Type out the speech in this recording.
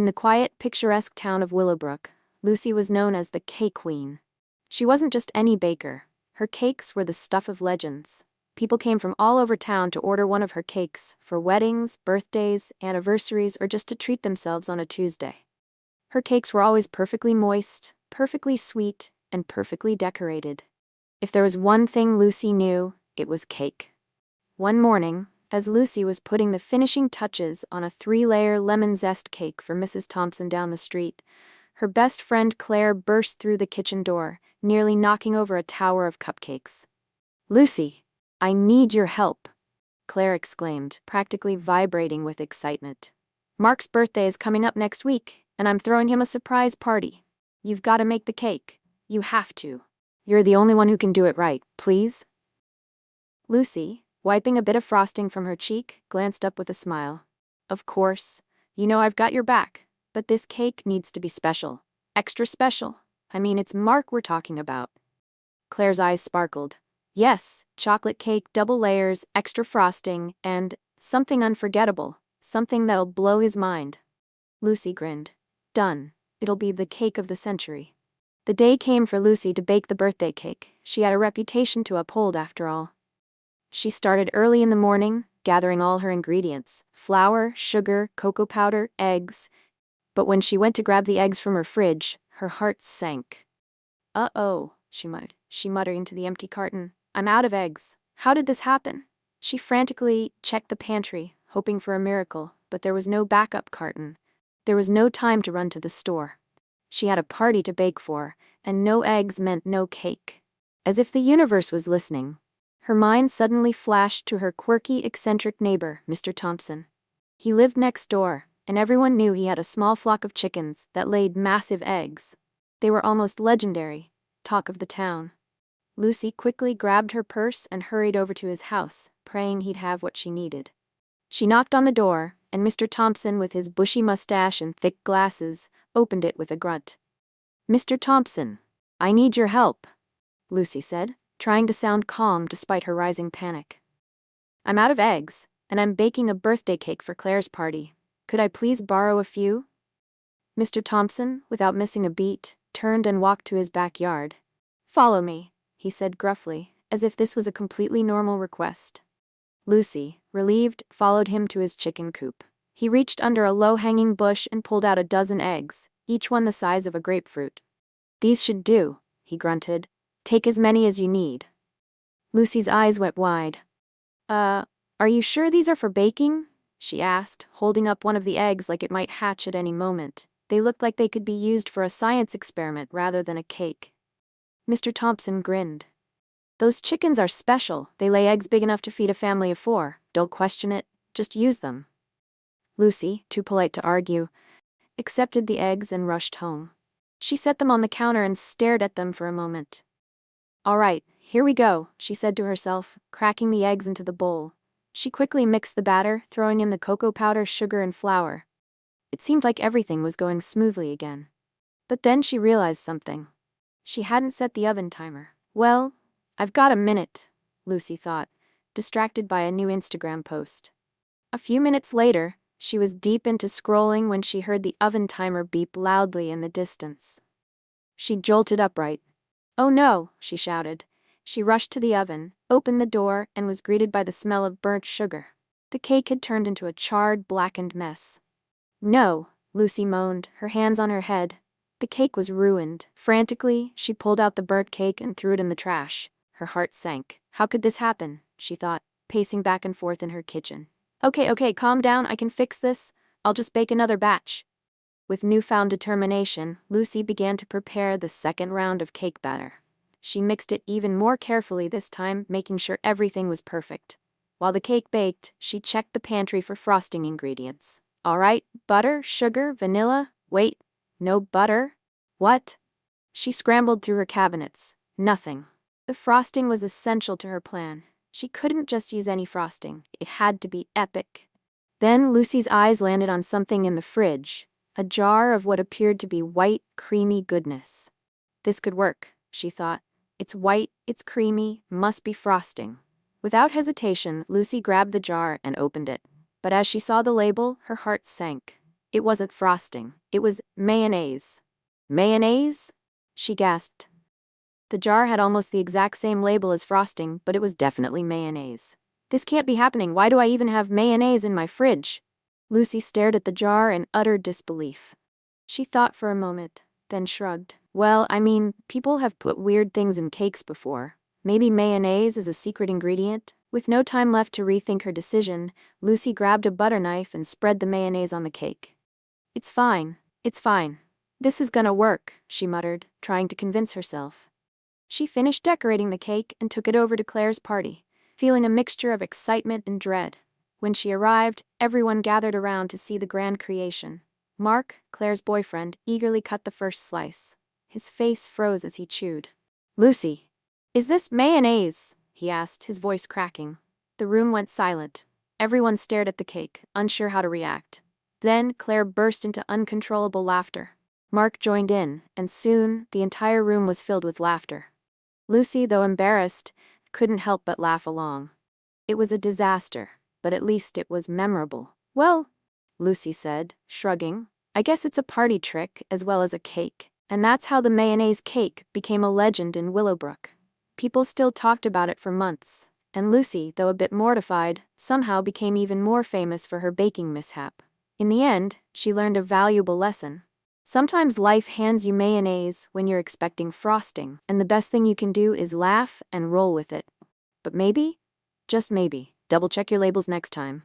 In the quiet, picturesque town of Willowbrook, Lucy was known as the Cake Queen. She wasn't just any baker. Her cakes were the stuff of legends. People came from all over town to order one of her cakes for weddings, birthdays, anniversaries, or just to treat themselves on a Tuesday. Her cakes were always perfectly moist, perfectly sweet, and perfectly decorated. If there was one thing Lucy knew, it was cake. One morning, as Lucy was putting the finishing touches on a 3-layer lemon zest cake for Mrs. Thompson down the street, her best friend Claire burst through the kitchen door, nearly knocking over a tower of cupcakes. "Lucy, I need your help," Claire exclaimed, practically vibrating with excitement. "Mark's birthday is coming up next week, and I'm throwing him a surprise party. You've got to make the cake. You have to. You're the only one who can do it right, please." Lucy, wiping a bit of frosting from her cheek, glanced up with a smile. "Of course. You know I've got your back. But this cake needs to be special. Extra special. I mean, it's Mark we're talking about." Claire's eyes sparkled. "Yes, chocolate cake, double layers, extra frosting, and something unforgettable. Something that'll blow his mind." Lucy grinned. "Done. It'll be the cake of the century." The day came for Lucy to bake the birthday cake. She had a reputation to uphold, after all. She started early in the morning, gathering all her ingredients: flour, sugar, cocoa powder, eggs. But when she went to grab the eggs from her fridge, her heart sank. "Uh-oh," she muttered into the empty carton. "I'm out of eggs. How did this happen?" She frantically checked the pantry, hoping for a miracle, but there was no backup carton. There was no time to run to the store. She had a party to bake for, and no eggs meant no cake. As if the universe was listening, her mind suddenly flashed to her quirky, eccentric neighbor, Mr. Thompson. He lived next door, and everyone knew he had a small flock of chickens that laid massive eggs. They were almost legendary, talk of the town. Lucy quickly grabbed her purse and hurried over to his house, praying he'd have what she needed. She knocked on the door, and Mr. Thompson, with his bushy mustache and thick glasses, opened it with a grunt. "Mr. Thompson, I need your help," Lucy said, trying to sound calm despite her rising panic. "I'm out of eggs, and I'm baking a birthday cake for Claire's party. Could I please borrow a few?" Mr. Thompson, without missing a beat, turned and walked to his backyard. "Follow me," he said gruffly, as if this was a completely normal request. Lucy, relieved, followed him to his chicken coop. He reached under a low-hanging bush and pulled out a dozen eggs, each one the size of a grapefruit. "These should do," he grunted. "Take as many as you need." Lucy's eyes went wide. Are you sure these are for baking?" she asked, holding up one of the eggs like it might hatch at any moment. They looked like they could be used for a science experiment rather than a cake. Mr. Thompson grinned. "Those chickens are special. They lay eggs big enough to feed a family of 4. Don't question it. Just use them." Lucy, too polite to argue, accepted the eggs and rushed home. She set them on the counter and stared at them for a moment. "All right, here we go," she said to herself, cracking the eggs into the bowl. She quickly mixed the batter, throwing in the cocoa powder, sugar, and flour. It seemed like everything was going smoothly again. But then she realized something. She hadn't set the oven timer. "Well, I've got a minute," Lucy thought, distracted by a new Instagram post. A few minutes later, she was deep into scrolling when she heard the oven timer beep loudly in the distance. She jolted upright. "Oh no," she shouted. She rushed to the oven, opened the door, and was greeted by the smell of burnt sugar. The cake had turned into a charred, blackened mess. "No," Lucy moaned, her hands on her head. The cake was ruined. Frantically, she pulled out the burnt cake and threw it in the trash. Her heart sank. How could this happen, she thought, pacing back and forth in her kitchen. Okay, calm down, I can fix this. I'll just bake another batch." With newfound determination, Lucy began to prepare the second round of cake batter. She mixed it even more carefully this time, making sure everything was perfect. While the cake baked, she checked the pantry for frosting ingredients. "All right, butter, sugar, vanilla. Wait, no butter? What?" She scrambled through her cabinets. Nothing. The frosting was essential to her plan. She couldn't just use any frosting. It had to be epic. Then Lucy's eyes landed on something in the fridge, a jar of what appeared to be white, creamy goodness. This could work, she thought. It's white, it's creamy, must be frosting. Without hesitation, Lucy grabbed the jar and opened it. But as she saw the label, her heart sank. It wasn't frosting. It was mayonnaise. Mayonnaise? She gasped. The jar had almost the exact same label as frosting, but it was definitely mayonnaise. This can't be happening. Why do I even have mayonnaise in my fridge? Lucy stared at the jar in utter disbelief. She thought for a moment, then shrugged. Well, I mean, people have put weird things in cakes before. Maybe mayonnaise is a secret ingredient? With no time left to rethink her decision, Lucy grabbed a butter knife and spread the mayonnaise on the cake. It's fine. It's fine. This is gonna work, she muttered, trying to convince herself. She finished decorating the cake and took it over to Claire's party, feeling a mixture of excitement and dread. When she arrived, everyone gathered around to see the grand creation. Mark, Claire's boyfriend, eagerly cut the first slice. His face froze as he chewed. Lucy, is this mayonnaise? He asked, his voice cracking. The room went silent. Everyone stared at the cake, unsure how to react. Then Claire burst into uncontrollable laughter. Mark joined in, and soon the entire room was filled with laughter. Lucy, though embarrassed, couldn't help but laugh along. It was a disaster, but at least it was memorable. Well, Lucy said, shrugging, I guess it's a party trick as well as a cake. And that's how the mayonnaise cake became a legend in Willowbrook. People still talked about it for months, and Lucy, though a bit mortified, somehow became even more famous for her baking mishap. In the end, she learned a valuable lesson. Sometimes life hands you mayonnaise when you're expecting frosting, and the best thing you can do is laugh and roll with it. But maybe, just maybe, double check your labels next time.